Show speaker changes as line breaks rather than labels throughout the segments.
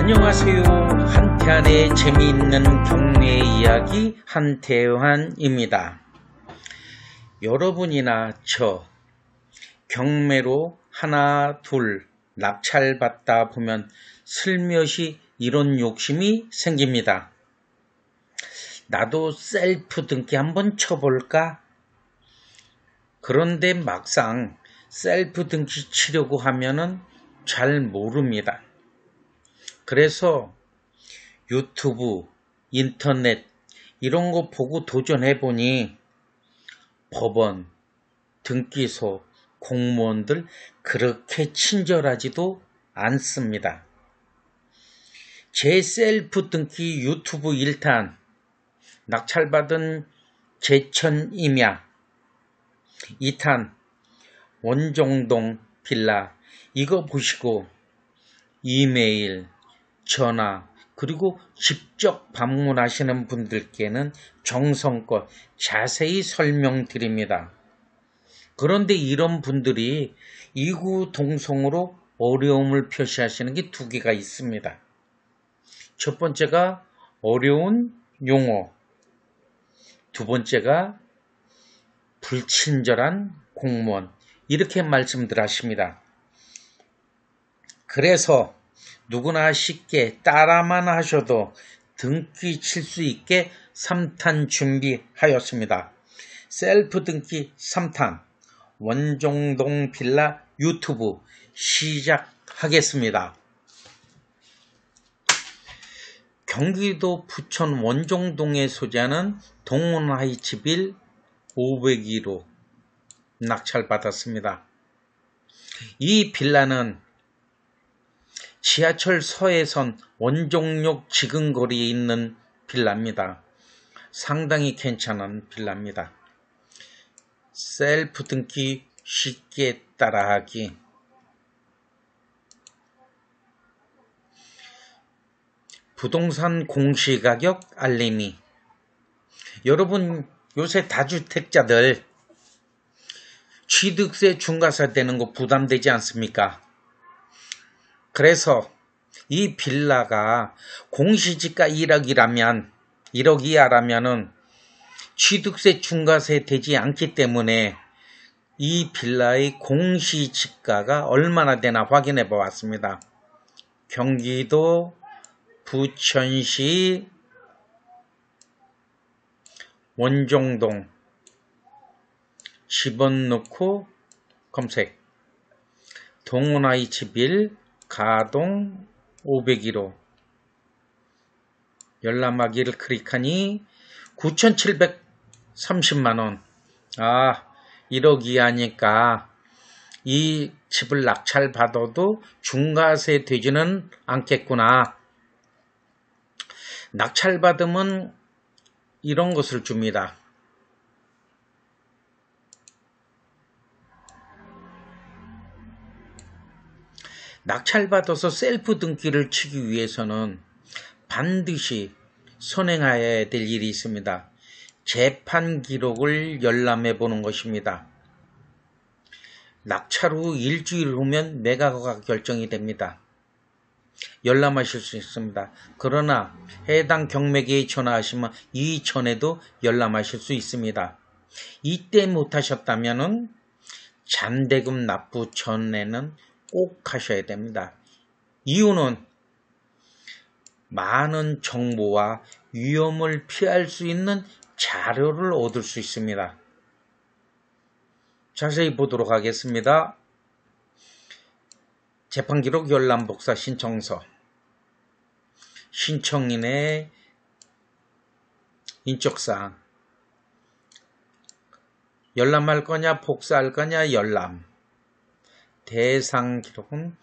안녕하세요. 한태환의 재미있는 경매 이야기 한태환입니다. 여러분이나 저 경매로 하나 둘 낙찰받다 보면 슬며시 이런 욕심이 생깁니다. 나도 셀프 등기 한번 쳐볼까? 그런데 막상 셀프 등기 치려고 하면은 잘 모릅니다. 그래서 유튜브, 인터넷 이런 거 보고 도전해보니 법원, 등기소, 공무원들 그렇게 친절하지도 않습니다. 제 셀프 등기 유튜브 1탄, 낙찰받은 제천 임야, 2탄, 원종동 빌라 이거 보시고 이메일, 전화, 그리고 직접 방문하시는 분들께는 정성껏 자세히 설명드립니다. 그런데 이런 분들이 이구동성으로 어려움을 표시하시는 게 두 개가 있습니다. 첫 번째가 어려운 용어, 두 번째가 불친절한 공무원, 이렇게 말씀들 하십니다. 그래서 누구나 쉽게 따라만 하셔도 등기 칠 수 있게 3탄 준비하였습니다. 셀프 등기 3탄 원종동 빌라 유튜브 시작하겠습니다. 경기도 부천 원종동에 소재하는 동원하이츠빌 502로 낙찰받았습니다. 이 빌라는 지하철 서해선 원종역 지근거리에 있는 빌라입니다. 상당히 괜찮은 빌라입니다. 셀프 등기 쉽게 따라하기. 부동산 공시가격 알림이. 여러분 요새 다주택자들 취득세 중과세 되는 거 부담되지 않습니까? 그래서 이 빌라가 공시지가 1억 이하라면은 취득세 중과세 되지 않기 때문에 이 빌라의 공시지가가 얼마나 되나 확인해 보았습니다. 경기도 부천시 원종동 집어넣고 검색 동원하이츠빌 가동 501호 열람하기를 클릭하니 9,730만원. 1억 이하니까 이 집을 낙찰받아도 중과세 되지는 않겠구나. 낙찰받으면 이런 것을 줍니다. 낙찰받아서 셀프 등기를 치기 위해서는 반드시 선행해야 될 일이 있습니다. 재판 기록을 열람해 보는 것입니다. 낙찰 후 일주일 후면 매각가 결정이 됩니다. 열람하실 수 있습니다. 그러나 해당 경매계에 전화하시면 이전에도 열람하실 수 있습니다. 이때 못하셨다면 잔대금 납부 전에는 꼭 하셔야 됩니다. 이유는 많은 정보와 위험을 피할 수 있는 자료를 얻을 수 있습니다. 자세히 보도록 하겠습니다. 재판기록 열람복사 신청서, 신청인의 인적사항, 열람할 거냐 복사할 거냐 열람, 대상 기록은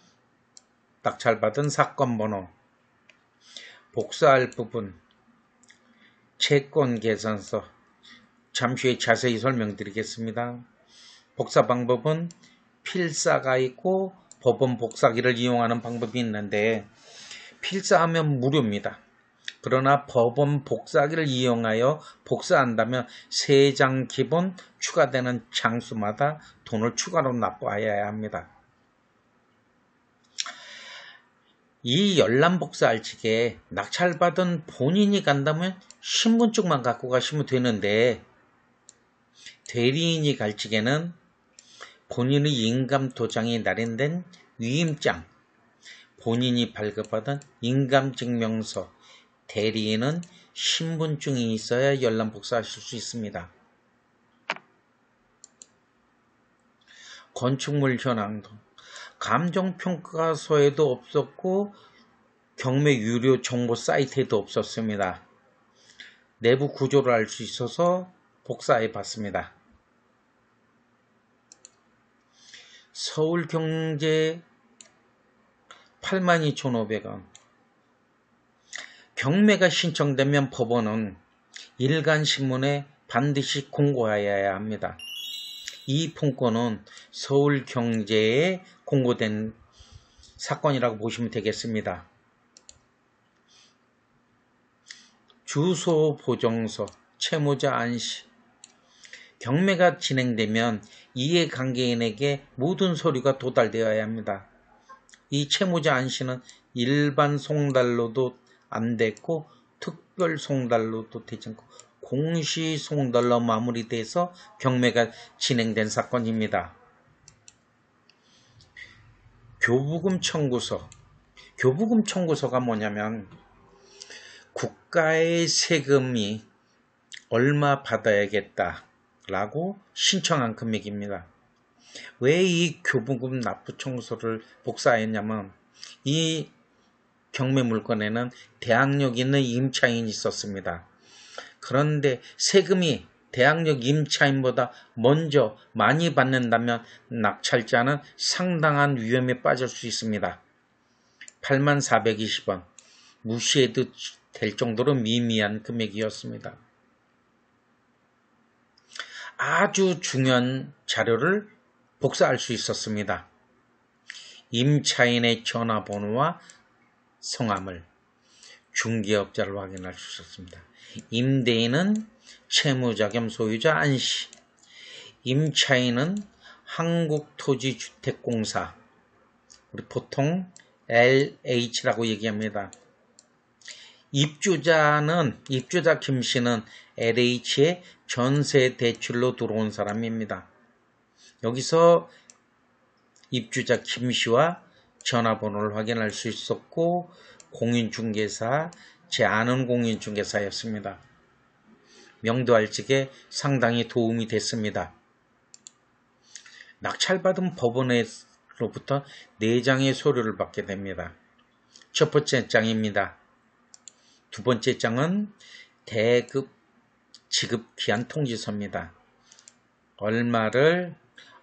낙찰받은 사건 번호, 복사할 부분, 채권 계산서, 잠시 후에 자세히 설명드리겠습니다. 복사 방법은 필사가 있고 법원 복사기를 이용하는 방법이 있는데 필사하면 무료입니다. 그러나 법원 복사기를 이용하여 복사한다면 3장 기본 추가되는 장수마다 돈을 추가로 납부해야 합니다. 이 열람복사할직에 낙찰받은 본인이 간다면 신분증만 갖고 가시면 되는데, 대리인이 갈 적에는 본인의 인감도장이 날인된 위임장, 본인이 발급받은 인감증명서, 대리인은 신분증이 있어야 열람복사하실 수 있습니다. 건축물 현황도 감정평가서에도 없었고 경매 유료 정보 사이트에도 없었습니다. 내부 구조를 알 수 있어서 복사해 봤습니다. 서울경제 82,500원. 경매가 신청되면 법원은 일간신문에 반드시 공고하여야 합니다. 이 품권은 서울경제에 공고된 사건이라고 보시면 되겠습니다. 주소 보정서, 채무자 안시. 경매가 진행되면 이해관계인에게 모든 서류가 도달되어야 합니다. 이 채무자 안시는 일반 송달로도 안 됐고 특별 송달로도 되지 않고 공시 송달로 마무리돼서 경매가 진행된 사건입니다. 교부금 청구서. 교부금 청구서가 뭐냐면 국가의 세금이 얼마 받아야겠다 라고 신청한 금액입니다. 왜 이 교부금 납부 청구서를 복사했냐면 이 경매 물건에는 대항력 있는 임차인이 있었습니다. 그런데 세금이 대항력 임차인보다 먼저 많이 받는다면 낙찰자는 상당한 위험에 빠질 수 있습니다. 84,420원. 무시해도 될 정도로 미미한 금액이었습니다. 아주 중요한 자료를 복사할 수 있었습니다. 임차인의 전화번호와 성함을, 중개업자를 확인할 수 있었습니다. 임대인은 채무자 겸 소유자 안시, 임차인은 한국토지주택공사, 우리 보통 LH라고 얘기합니다. 입주자 김씨는 LH의 전세 대출로 들어온 사람입니다. 여기서 입주자 김씨와 전화번호를 확인할 수 있었고 공인중개사, 제 아는 공인중개사였습니다. 명도할 적에 상당히 도움이 됐습니다. 낙찰받은 법원으로부터 4장의 서류를 받게 됩니다. 첫 번째 장입니다. 두 번째 장은 대급 지급 기한 통지서입니다. 얼마를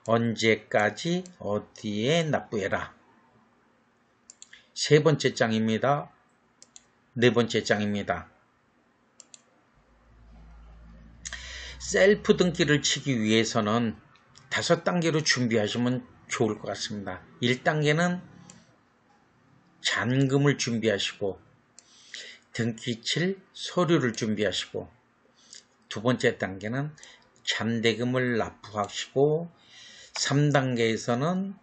언제까지 어디에 납부해라. 세 번째 장입니다. 네 번째 장입니다. 셀프 등기를 치기 위해서는 5단계로 준비하시면 좋을 것 같습니다. 1단계는 잔금을 준비하시고 등기칠 서류를 준비하시고 두 번째 단계는 잠대금을 납부하시고 3단계에서는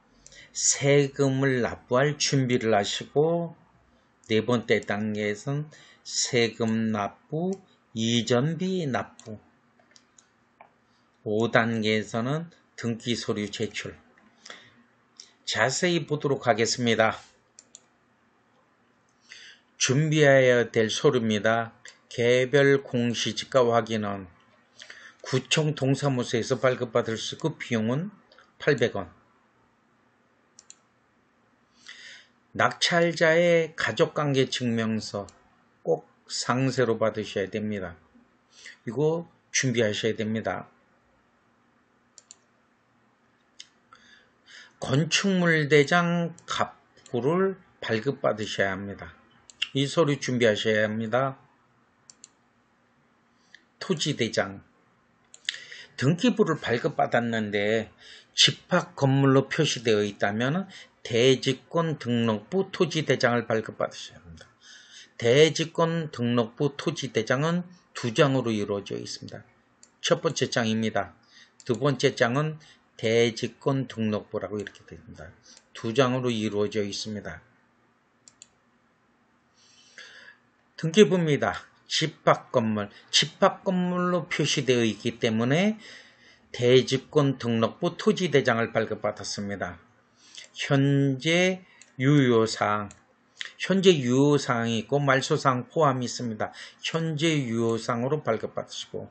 세금을 납부할 준비를 하시고 네 번째 단계에서는 세금 납부, 이전비 납부 5단계에서는 등기 서류 제출. 자세히 보도록 하겠습니다. 준비해야 될 서류입니다. 개별 공시지가 확인은 구청 동사무소에서 발급받을 수 있고 비용은 800원. 낙찰자의 가족관계 증명서 꼭 상세로 받으셔야 됩니다. 이거 준비하셔야 됩니다. 건축물 대장 갑구를 발급받으셔야 합니다. 이 서류 준비하셔야 합니다. 토지대장. 등기부를 발급받았는데 집합 건물로 표시되어 있다면 대지권 등록부 토지대장을 발급받으셔야 합니다. 대지권 등록부 토지대장은 2장으로 이루어져 있습니다. 첫 번째 장입니다. 두 번째 장은 대지권 등록부라고 이렇게 됩니다. 2장으로 이루어져 있습니다. 등기부입니다. 집합건물, 집합건물로 표시되어 있기 때문에 대지권 등록부 토지대장을 발급받았습니다. 현재 유효사항, 현재 유효사항이 있고 말소사항 포함이 있습니다. 현재 유효사항으로 발급받으시고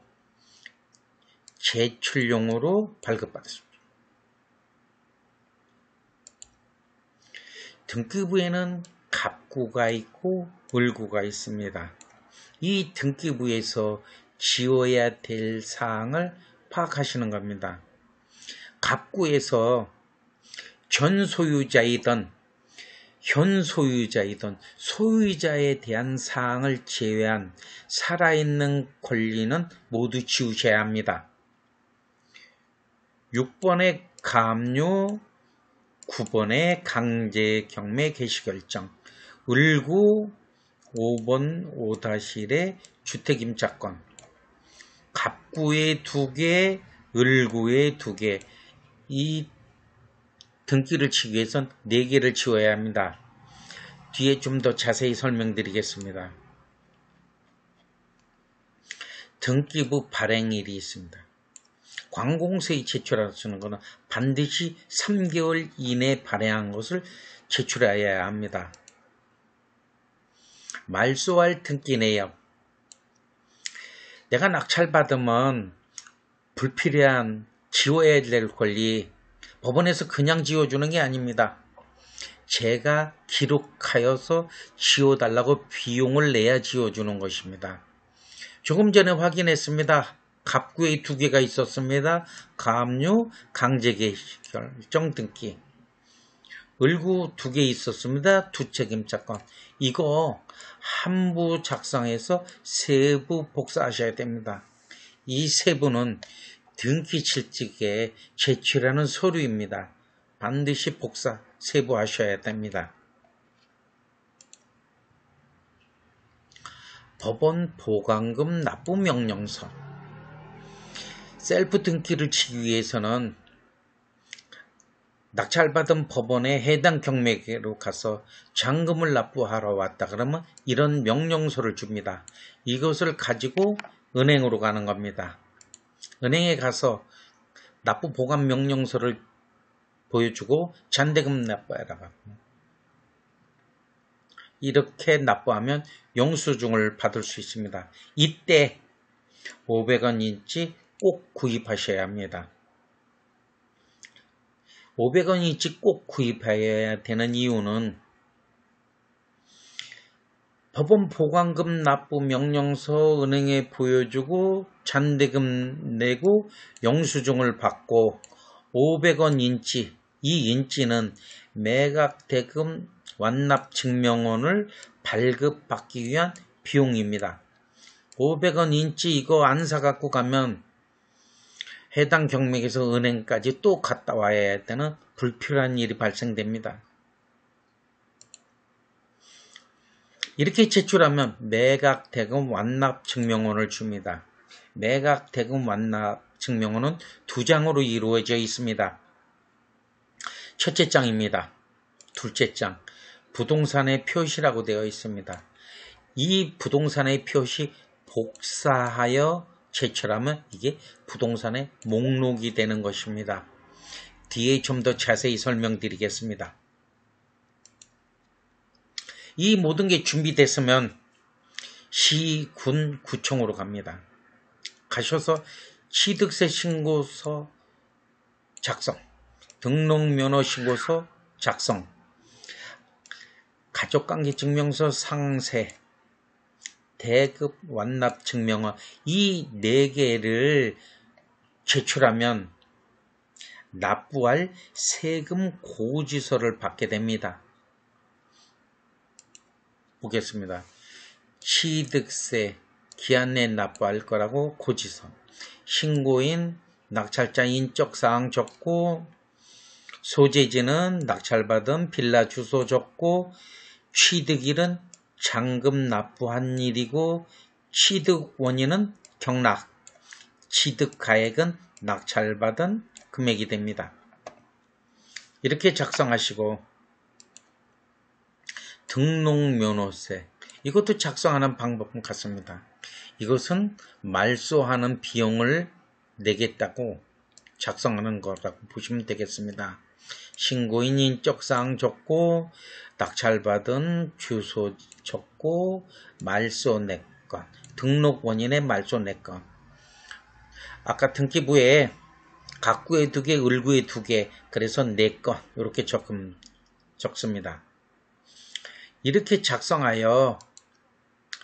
제출용으로 발급받으십니다. 등기부에는 갑구가 있고 을구가 있습니다. 이 등기부에서 지워야 될 사항을 파악하시는 겁니다. 갑구에서 전 소유자이든 현 소유자이든 소유자에 대한 사항을 제외한 살아있는 권리는 모두 지우셔야 합니다. 6번의 가압류, 9번의 강제경매 개시결정, 을구 5번 5-1의 주택임차권, 갑구에 2개, 을구에 2개, 이 등기를 치기 위해선 4개를 지워야 합니다. 뒤에 좀 더 자세히 설명드리겠습니다. 등기부 발행일이 있습니다. 관공서에 제출하시는 것은 반드시 3개월 이내에 발행한 것을 제출해야 합니다. 말소할 등기 내역. 내가 낙찰받으면 불필요한 지워야 될 권리, 법원에서 그냥 지워주는 게 아닙니다. 제가 기록하여서 지워달라고 비용을 내야 지워주는 것입니다. 조금 전에 확인했습니다. 갑구에 2개가 있었습니다. 가압류, 강제개시결정 등기. 을구 2개 있었습니다. 주택임차권. 이거 한부 작성해서 세부 복사하셔야 됩니다. 이 세부는 등기 칠직에 제출하는 서류입니다. 반드시 복사, 세부하셔야 됩니다. 법원 보관금 납부 명령서. 셀프 등기를 치기 위해서는 낙찰받은 법원에 해당 경매계로 가서 잔금을 납부하러 왔다 그러면 이런 명령서를 줍니다. 이것을 가지고 은행으로 가는 겁니다. 은행에 가서 납부 보관 명령서를 보여주고 잔대금 납부하라고 합니다. 이렇게 납부하면 영수증을 받을 수 있습니다. 이때 500원인지 꼭 구입하셔야 합니다. 500원인지 꼭 구입해야 되는 이유는 법원 보관금 납부 명령서 은행에 보여주고 잔대금 내고 영수증을 받고 500원 인치, 이 인치는 매각대금 완납 증명원을 발급받기 위한 비용입니다. 500원 인치 이거 안 사갖고 가면 해당 경매에서 은행까지 또 갔다 와야 되는 불필요한 일이 발생됩니다. 이렇게 제출하면 매각대금 완납 증명원을 줍니다. 매각대금 완납 증명원은 2장으로 이루어져 있습니다. 첫째 장입니다. 둘째 장, 부동산의 표시라고 되어 있습니다. 이 부동산의 표시 복사하여 제출하면 이게 부동산의 목록이 되는 것입니다. 뒤에 좀 더 자세히 설명드리겠습니다. 이 모든 게 준비됐으면 시, 군, 구청으로 갑니다. 가셔서 취득세 신고서 작성, 등록면허 신고서 작성, 가족관계증명서 상세, 대급 완납 증명서 이 4개를 제출하면 납부할 세금 고지서를 받게 됩니다. 보겠습니다. 취득세 기한 내에 납부할 거라고 고지서, 신고인 낙찰자 인적사항 적고, 소재지는 낙찰받은 빌라 주소 적고, 취득일은 잔금 납부한 일이고, 취득 원인은 경락, 취득 가액은 낙찰받은 금액이 됩니다. 이렇게 작성하시고 등록면허세, 이것도 작성하는 방법은 같습니다. 이것은 말소하는 비용을 내겠다고 작성하는 거라고 보시면 되겠습니다. 신고인 인적사항 적고 낙찰받은 주소 적고 말소 내건, 등록 원인의 말소 내건. 아까 등기부에 갑구에 2개, 을구에 2개, 그래서 4건 이렇게 적습니다. 이렇게 작성하여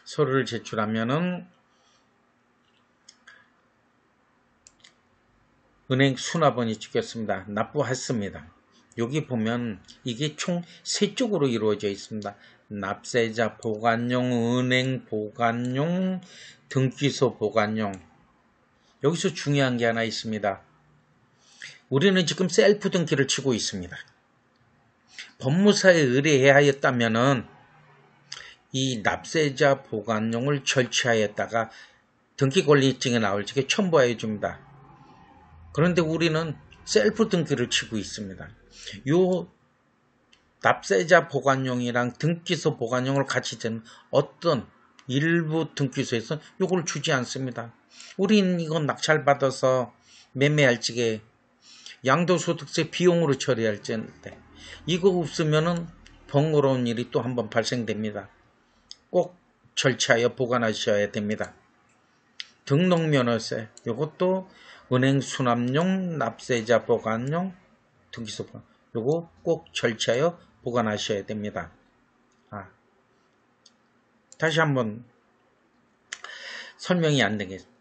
서류를 제출하면은 은행 수납원이 찍혔습니다. 납부했습니다. 여기 보면 이게 총 3쪽으로 이루어져 있습니다. 납세자 보관용, 은행 보관용, 등기소 보관용. 여기서 중요한 게 하나 있습니다. 우리는 지금 셀프 등기를 치고 있습니다. 법무사에 의뢰하였다면은 이 납세자 보관용을 절취하였다가 등기권리증에 나올 적에 첨부하여 줍니다. 그런데 우리는 셀프 등기를 치고 있습니다. 요 납세자 보관용이랑 등기소 보관용을 같이 된 어떤 일부 등기소에서 요걸 주지 않습니다. 우린 이건 낙찰받아서 매매할 적에 양도소득세 비용으로 처리할 적인데 이거 없으면은 번거로운 일이 또 한 번 발생됩니다. 꼭 절차하여 보관하셔야 됩니다. 등록면허세 요것도 은행 수납용, 납세자 보관용, 등기소 보관 요거 꼭 절차하여 보관하셔야 됩니다. 다시 한번 설명이 안 되겠습니다.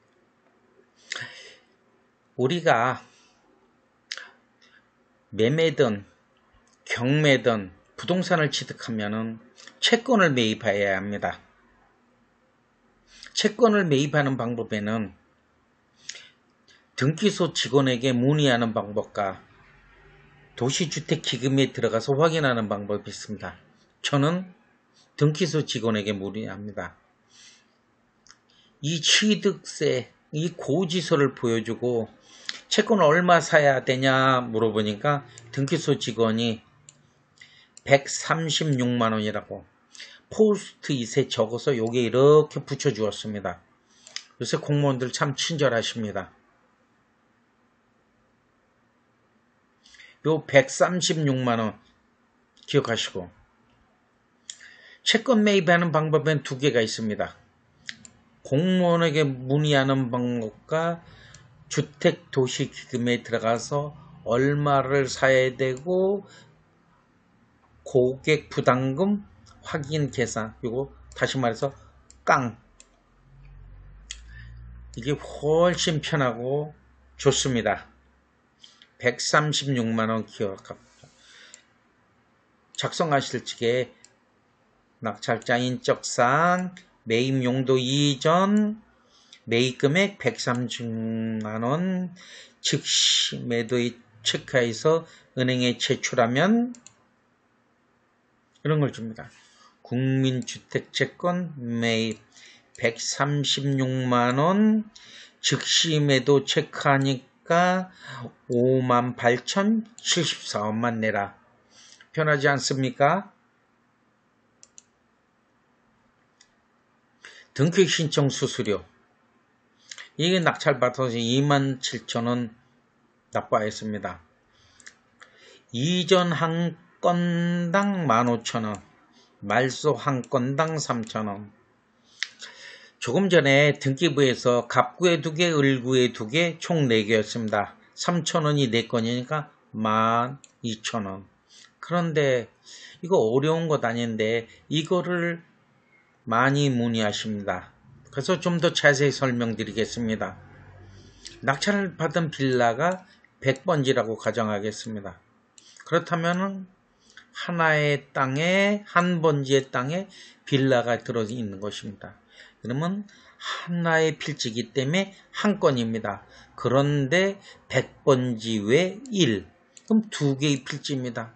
우리가 매매든 경매든 부동산을 취득하면은 채권을 매입해야 합니다. 채권을 매입하는 방법에는 등기소 직원에게 문의하는 방법과 도시주택기금에 들어가서 확인하는 방법이 있습니다. 저는 등기소 직원에게 문의합니다. 이 취득세, 이 고지서를 보여주고 채권을 얼마 사야 되냐 물어보니까 등기소 직원이 136만원이라고 포스트잇에 적어서 요게 이렇게 붙여주었습니다. 요새 공무원들 참 친절하십니다. 요 136만원 기억하시고, 채권 매입하는 방법엔 2개가 있습니다. 공무원에게 문의하는 방법과 주택도시기금에 들어가서 얼마를 사야 되고 고객 부담금 확인 계산, 요거 다시 말해서 깡, 이게 훨씬 편하고 좋습니다. 136만원 기억합니다. 작성하실 적에 낙찰자 인적사항, 매입 용도 이전, 매입금액 136만원, 즉시 매도의 체크해서 은행에 제출하면 이런 걸 줍니다. 국민주택채권 매입 136만원, 즉시 매도 체크하니까 58,074원만 내라. 편하지 않습니까? 등기 신청 수수료. 이게 낙찰받아서 27,000원 납부하였습니다. 이전 한 건당 15,000원, 말소 한 건당 3,000원. 조금 전에 등기부에서 갑구에 2개, 을구에 2개, 총 4개였습니다. 3,000원이 4건이니까 12,000원. 그런데 이거 어려운 것 아닌데 이거를 많이 문의하십니다. 그래서 좀 더 자세히 설명드리겠습니다. 낙찰을 받은 빌라가 100번지라고 가정하겠습니다. 그렇다면 하나의 땅에, 한 번지의 땅에 빌라가 들어있는 것입니다. 그러면 하나의 필지이기 때문에 한 건입니다. 그런데 100번지 외 1, 그럼 2개의 필지입니다.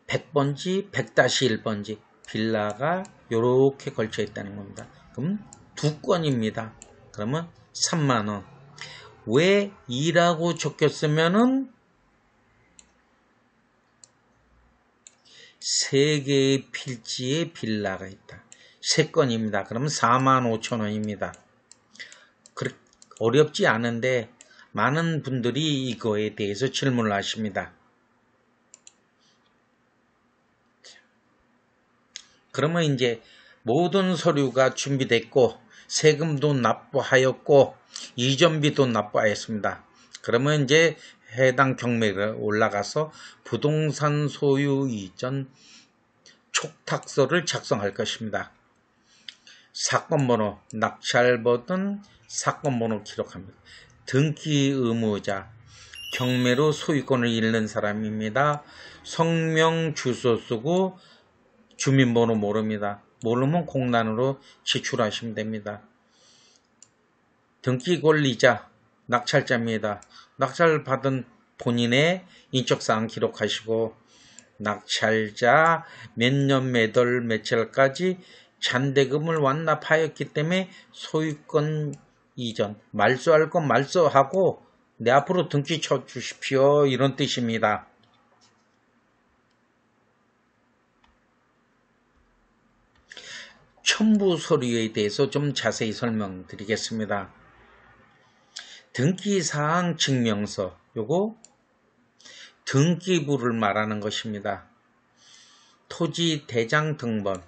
100번지, 100-1번지 빌라가 이렇게 걸쳐 있다는 겁니다. 그럼 2건입니다. 그러면 3만원. 왜 2라고 적혔으면은 3개의 필지에 빌라가 있다. 3건입니다. 그러면 45,000원입니다. 어렵지 않은데 많은 분들이 이거에 대해서 질문을 하십니다. 그러면 이제 모든 서류가 준비됐고 세금도 납부하였고 이전비도 납부하였습니다. 그러면 이제 해당 경매를 올라가서 부동산 소유 이전 촉탁서를 작성할 것입니다. 사건번호, 낙찰받은 사건번호 기록합니다. 등기 의무자, 경매로 소유권을 잃는 사람입니다. 성명, 주소 쓰고 주민번호 모릅니다. 모르면 공란으로 지출하시면 됩니다. 등기 권리자, 낙찰자입니다. 낙찰받은 본인의 인적사항 기록하시고 낙찰자 몇 년 몇 월 며칠까지 잔대금을 완납하였기 때문에 소유권 이전, 말소할 건 말소하고 내 앞으로 등기 쳐 주십시오. 이런 뜻입니다. 첨부 서류에 대해서 좀 자세히 설명드리겠습니다. 등기사항 증명서, 요거 등기부를 말하는 것입니다. 토지 대장 등본,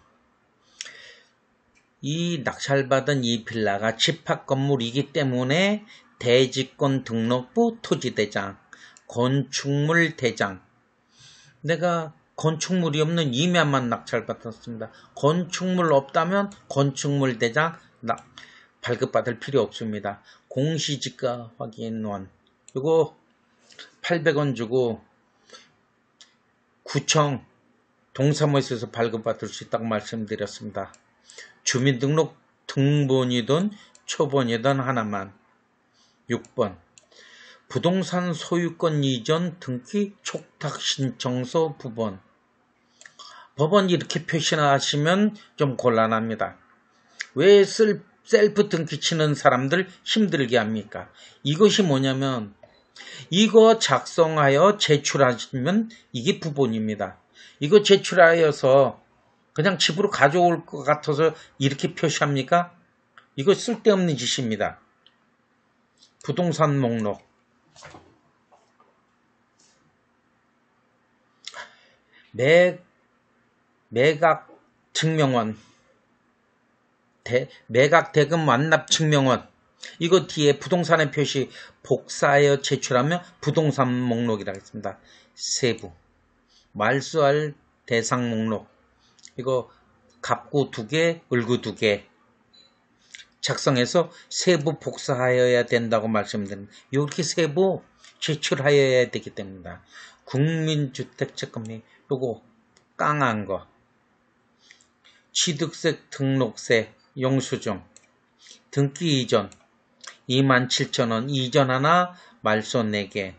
이 낙찰받은 이 빌라가 집합건물이기 때문에 대지권 등록부 토지대장, 건축물 대장, 내가 건축물이 없는 임야만 낙찰받았습니다. 건축물 없다면 건축물 대장 발급받을 필요 없습니다. 공시지가 확인원, 이거 800원 주고 구청 동사무소에서 발급받을 수 있다고 말씀드렸습니다. 주민등록 등본이든 초본이든 하나만. 6번 부동산 소유권 이전 등기 촉탁신청서 부본. 법원 이렇게 표시하시면 좀 곤란합니다. 왜 셀프 등기 치는 사람들 힘들게 합니까? 이것이 뭐냐면 이거 작성하여 제출하시면 이게 부본입니다. 이거 제출하여서 그냥 집으로 가져올 것 같아서 이렇게 표시합니까? 이거 쓸데없는 짓입니다. 부동산 목록, 매각 증명원, 매각 대금 완납 증명원, 이거 뒤에 부동산의 표시 복사하여 제출하면 부동산 목록이라고 했습니다. 세부, 말소할 대상 목록, 이거 갑구 2개, 을구 2개 작성해서 세부 복사하여야 된다고 말씀드립니다. 이렇게 세부 제출하여야 되기 때문입니다. 국민주택채권비, 요거 깡한 거, 취득세 등록세 영수증, 등기 이전 27,000원 이전 하나, 말소 4개,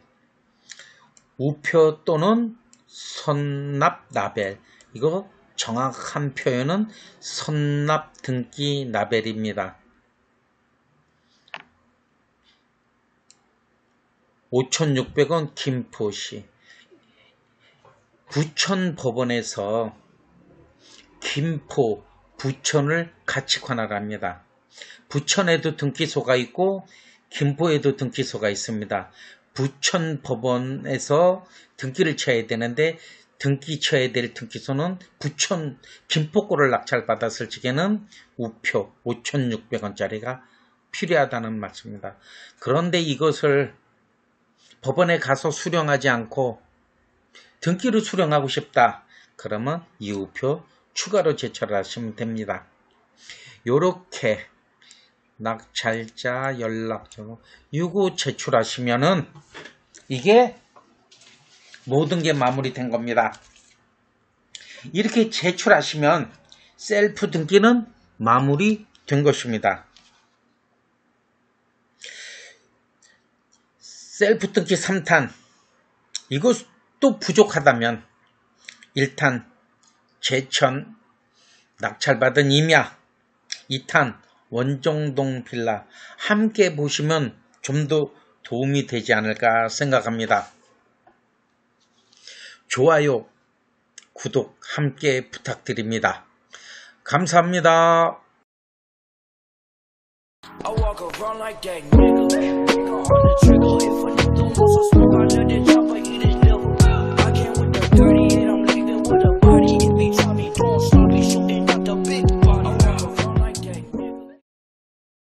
우표 또는 선납 라벨, 이거 정확한 표현은 선납 등기 라벨입니다. 5,600원 김포시. 부천법원에서 김포, 부천을 같이 관할합니다. 부천에도 등기소가 있고 김포에도 등기소가 있습니다. 부천법원에서 등기를 쳐야 되는데 등기 쳐야 될 등기소는 부천 김포구를 낙찰받았을 적에는 우표 5,600원짜리가 필요하다는 말씀입니다. 그런데 이것을 법원에 가서 수령하지 않고 등기를 수령하고 싶다. 그러면 이 우표 추가로 제출하시면 됩니다. 요렇게 낙찰자 연락처 요거 제출하시면은 이게 모든 게 마무리된 겁니다. 이렇게 제출하시면 셀프 등기는 마무리된 것입니다. 셀프 등기 3탄, 이것도 부족하다면 1탄 제천 낙찰받은 임야, 2탄 원정동 빌라 함께 보시면 좀 더 도움이 되지 않을까 생각합니다. 좋아요, 구독 함께 부탁드립니다. 감사합니다.
I walk around like that nigga. On the trigger, if a nigga wants some smoke, I let it drop, I eat it.